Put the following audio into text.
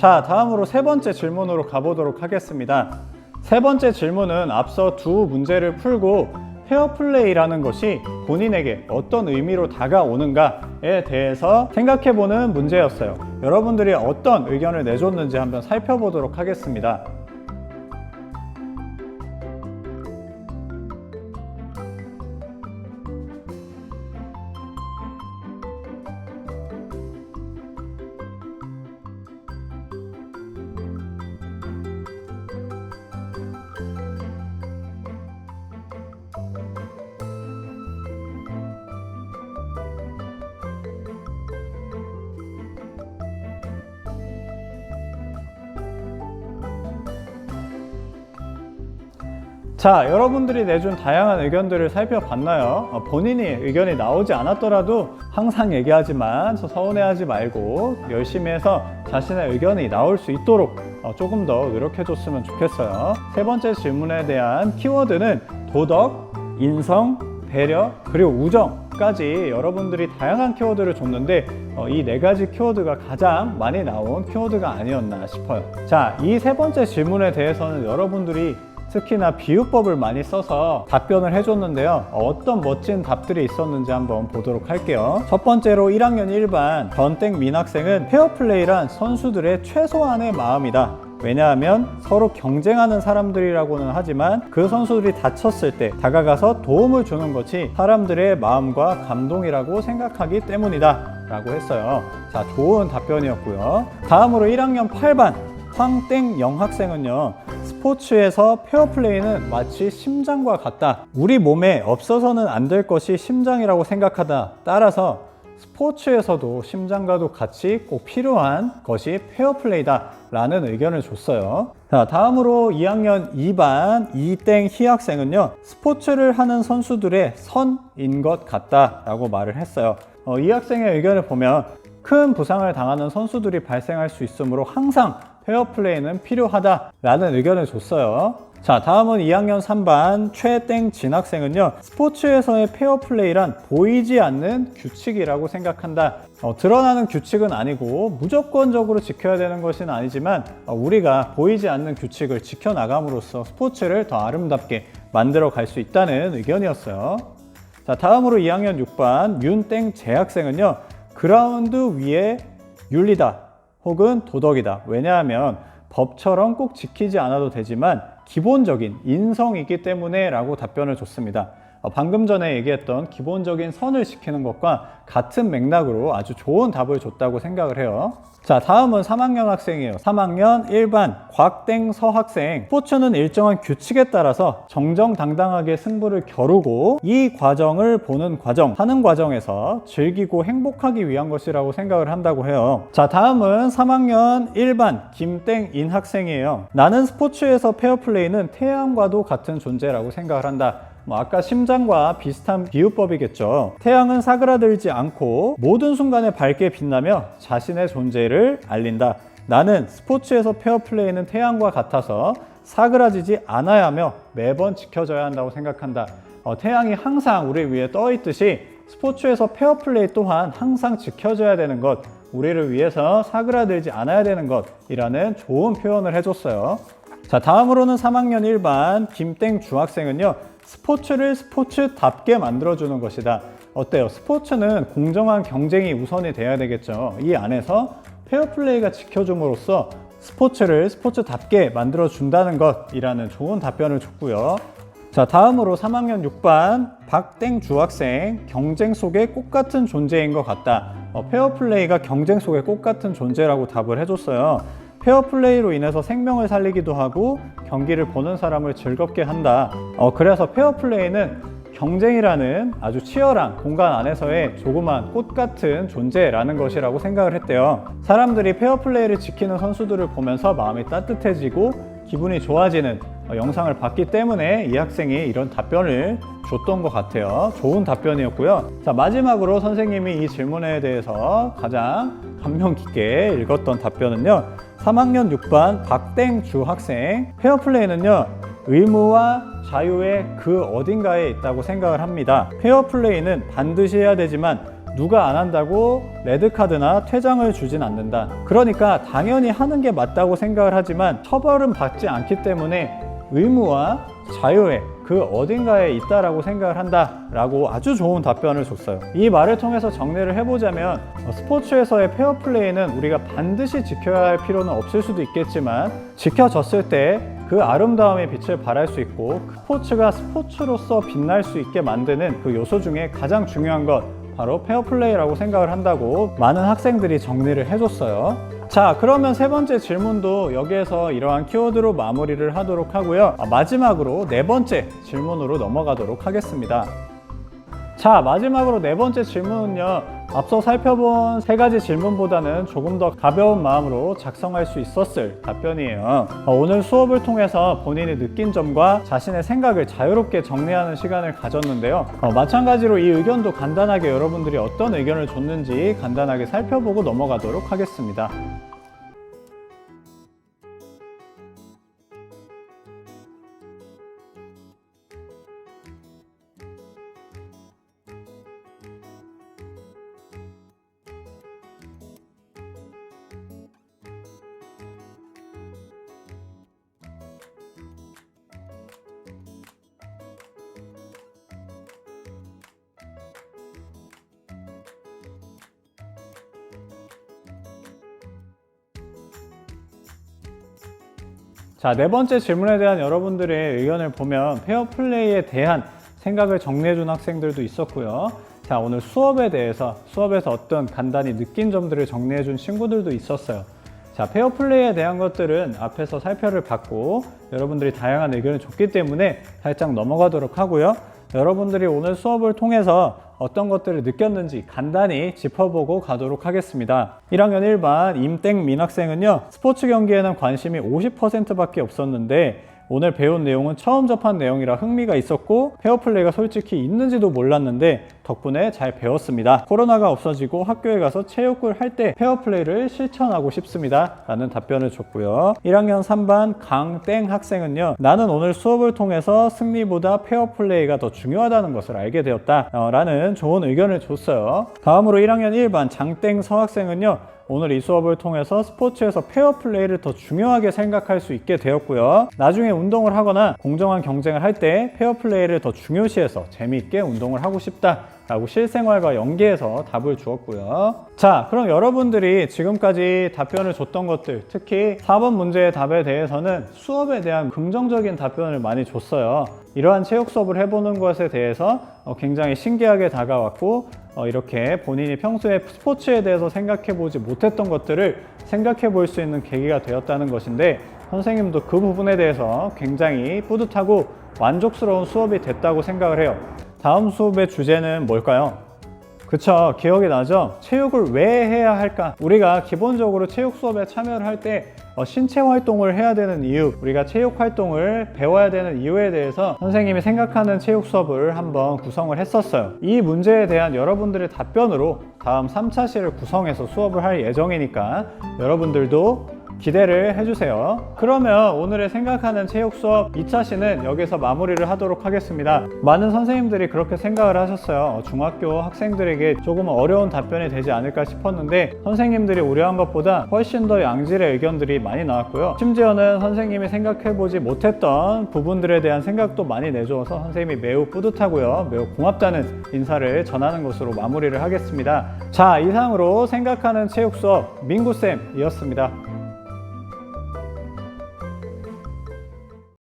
자, 다음으로 세 번째 질문으로 가보도록 하겠습니다. 세 번째 질문은 앞서 두 문제를 풀고 페어플레이라는 것이 본인에게 어떤 의미로 다가오는가에 대해서 생각해보는 문제였어요. 여러분들이 어떤 의견을 내줬는지 한번 살펴보도록 하겠습니다. 자, 여러분들이 내준 다양한 의견들을 살펴봤나요? 본인이 의견이 나오지 않았더라도 항상 얘기하지만 서운해하지 말고 열심히 해서 자신의 의견이 나올 수 있도록 조금 더 노력해줬으면 좋겠어요. 세 번째 질문에 대한 키워드는 도덕, 인성, 배려, 그리고 우정까지 여러분들이 다양한 키워드를 줬는데 이 네 가지 키워드가 가장 많이 나온 키워드가 아니었나 싶어요. 자, 이 세 번째 질문에 대해서는 여러분들이 특히나 비유법을 많이 써서 답변을 해줬는데요. 어떤 멋진 답들이 있었는지 한번 보도록 할게요. 첫 번째로 1학년 1반 전땡 민학생은 페어플레이란 선수들의 최소한의 마음이다. 왜냐하면 서로 경쟁하는 사람들이라고는 하지만 그 선수들이 다쳤을 때 다가가서 도움을 주는 것이 사람들의 마음과 감동이라고 생각하기 때문이다 라고 했어요. 자, 좋은 답변이었고요. 다음으로 1학년 8반 황땡영 학생은요, 스포츠에서 페어플레이는 마치 심장과 같다. 우리 몸에 없어서는 안 될 것이 심장이라고 생각하다. 따라서 스포츠에서도 심장과도 같이 꼭 필요한 것이 페어플레이다 라는 의견을 줬어요. 자, 다음으로 2학년 2반 이땡 희 학생은요, 스포츠를 하는 선수들의 선인 것 같다 라고 말을 했어요. 이 학생의 의견을 보면 큰 부상을 당하는 선수들이 발생할 수 있으므로 항상 페어플레이는 필요하다라는 의견을 줬어요. 자, 다음은 2학년 3반 최땡진 학생은요, 스포츠에서의 페어플레이란 보이지 않는 규칙이라고 생각한다. 드러나는 규칙은 아니고 무조건적으로 지켜야 되는 것은 아니지만 우리가 보이지 않는 규칙을 지켜나감으로써 스포츠를 더 아름답게 만들어 갈 수 있다는 의견이었어요. 자, 다음으로 2학년 6반 윤땡재 학생은요, 그라운드 위에 윤리다 혹은 도덕이다. 왜냐하면 법처럼 꼭 지키지 않아도 되지만 기본적인 인성이기 때문에 라고 답변을 줬습니다. 방금 전에 얘기했던 기본적인 선을 지키는 것과 같은 맥락으로 아주 좋은 답을 줬다고 생각을 해요. 자, 다음은 3학년 학생이에요. 3학년 1반 곽땡서 학생. 스포츠는 일정한 규칙에 따라서 정정당당하게 승부를 겨루고 이 과정을 보는 과정, 하는 과정에서 즐기고 행복하기 위한 것이라고 생각을 한다고 해요. 자, 다음은 3학년 1반 김땡인 학생이에요. 나는 스포츠에서 페어플레이는 태양과도 같은 존재라고 생각을 한다. 아까 심장과 비슷한 비유법이겠죠. 태양은 사그라들지 않고 모든 순간에 밝게 빛나며 자신의 존재를 알린다. 나는 스포츠에서 페어플레이는 태양과 같아서 사그라지지 않아야 하며 매번 지켜져야 한다고 생각한다. 태양이 항상 우리 위에 떠 있듯이 스포츠에서 페어플레이 또한 항상 지켜져야 되는 것, 우리를 위해서 사그라들지 않아야 되는 것이라는 좋은 표현을 해줬어요. 자, 다음으로는 3학년 1반 김땡주 학생은요, 스포츠를 스포츠답게 만들어주는 것이다. 어때요? 스포츠는 공정한 경쟁이 우선이 돼야 되겠죠. 이 안에서 페어플레이가 지켜줌으로써 스포츠를 스포츠답게 만들어준다는 것이라는 좋은 답변을 줬고요. 자, 다음으로 3학년 6반 박땡주 학생. 경쟁 속의 꽃 같은 존재인 것 같다. 페어플레이가 경쟁 속의 꽃 같은 존재라고 답을 해줬어요. 페어플레이로 인해서 생명을 살리기도 하고 경기를 보는 사람을 즐겁게 한다. 그래서 페어플레이는 경쟁이라는 아주 치열한 공간 안에서의 조그만 꽃 같은 존재라는 것이라고 생각을 했대요. 사람들이 페어플레이를 지키는 선수들을 보면서 마음이 따뜻해지고 기분이 좋아지는 영상을 봤기 때문에 이 학생이 이런 답변을 줬던 것 같아요. 좋은 답변이었고요. 자, 마지막으로 선생님이 이 질문에 대해서 가장 감명 깊게 읽었던 답변은요, 3학년 6반 박땡주 학생. 페어플레이는요, 의무와 자유의 그 어딘가에 있다고 생각을 합니다. 페어플레이는 반드시 해야 되지만 누가 안 한다고 레드카드나 퇴장을 주진 않는다. 그러니까 당연히 하는 게 맞다고 생각을 하지만 처벌은 받지 않기 때문에 의무와 자유의 그 어딘가에 있다라고 생각을 한다 라고 아주 좋은 답변을 줬어요. 이 말을 통해서 정리를 해보자면 스포츠에서의 페어플레이는 우리가 반드시 지켜야 할 필요는 없을 수도 있겠지만 지켜졌을 때 그 아름다움의 빛을 발할 수 있고 스포츠가 스포츠로서 빛날 수 있게 만드는 그 요소 중에 가장 중요한 것 바로 페어플레이라고 생각을 한다고 많은 학생들이 정리를 해줬어요. 자, 그러면 세 번째 질문도 여기에서 이러한 키워드로 마무리를 하도록 하고요. 마지막으로 네 번째 질문으로 넘어가도록 하겠습니다. 자, 마지막으로 네 번째 질문은요, 앞서 살펴본 세 가지 질문보다는 조금 더 가벼운 마음으로 작성할 수 있었을 답변이에요. 오늘 수업을 통해서 본인이 느낀 점과 자신의 생각을 자유롭게 정리하는 시간을 가졌는데요. 마찬가지로 이 의견도 간단하게 여러분들이 어떤 의견을 줬는지 간단하게 살펴보고 넘어가도록 하겠습니다. 자, 네 번째 질문에 대한 여러분들의 의견을 보면 페어플레이에 대한 생각을 정리해준 학생들도 있었고요. 자, 오늘 수업에서 어떤 간단히 느낀 점들을 정리해준 친구들도 있었어요. 자, 페어플레이에 대한 것들은 앞에서 살펴를 받고 여러분들이 다양한 의견을 줬기 때문에 살짝 넘어가도록 하고요. 여러분들이 오늘 수업을 통해서 어떤 것들을 느꼈는지 간단히 짚어보고 가도록 하겠습니다. 1학년 1반 임땡민 학생은요, 스포츠 경기에는 관심이 50%밖에 없었는데 오늘 배운 내용은 처음 접한 내용이라 흥미가 있었고 페어플레이가 솔직히 있는지도 몰랐는데 덕분에 잘 배웠습니다. 코로나가 없어지고 학교에 가서 체육을 할 때 페어플레이를 실천하고 싶습니다 라는 답변을 줬고요. 1학년 3반 강땡 학생은요, 나는 오늘 수업을 통해서 승리보다 페어플레이가 더 중요하다는 것을 알게 되었다 라는 좋은 의견을 줬어요. 다음으로 1학년 1반 장땡 서 학생은요, 오늘 이 수업을 통해서 스포츠에서 페어플레이를 더 중요하게 생각할 수 있게 되었고요. 나중에 운동을 하거나 공정한 경쟁을 할 때 페어플레이를 더 중요시해서 재미있게 운동을 하고 싶다 라고 실생활과 연계해서 답을 주었고요. 자, 그럼 여러분들이 지금까지 답변을 줬던 것들, 특히 4번 문제의 답에 대해서는 수업에 대한 긍정적인 답변을 많이 줬어요. 이러한 체육 수업을 해보는 것에 대해서 굉장히 신기하게 다가왔고 이렇게 본인이 평소에 스포츠에 대해서 생각해보지 못했던 것들을 생각해볼 수 있는 계기가 되었다는 것인데 선생님도 그 부분에 대해서 굉장히 뿌듯하고 만족스러운 수업이 됐다고 생각을 해요. 다음 수업의 주제는 뭘까요? 그쵸, 기억이 나죠? 체육을 왜 해야 할까? 우리가 기본적으로 체육 수업에 참여를 할 때 신체 활동을 해야 되는 이유, 우리가 체육 활동을 배워야 되는 이유에 대해서 선생님이 생각하는 체육 수업을 한번 구성을 했었어요. 이 문제에 대한 여러분들의 답변으로 다음 3차시를 구성해서 수업을 할 예정이니까 여러분들도 기대를 해주세요. 그러면 오늘의 생각하는 체육 수업 2차시는 여기서 마무리를 하도록 하겠습니다. 많은 선생님들이 그렇게 생각을 하셨어요. 중학교 학생들에게 조금 어려운 답변이 되지 않을까 싶었는데 선생님들이 우려한 것보다 훨씬 더 양질의 의견들이 많이 나왔고요. 심지어는 선생님이 생각해보지 못했던 부분들에 대한 생각도 많이 내주어서 선생님이 매우 뿌듯하고요. 매우 고맙다는 인사를 전하는 것으로 마무리를 하겠습니다. 자, 이상으로 생각하는 체육 수업 민구쌤이었습니다.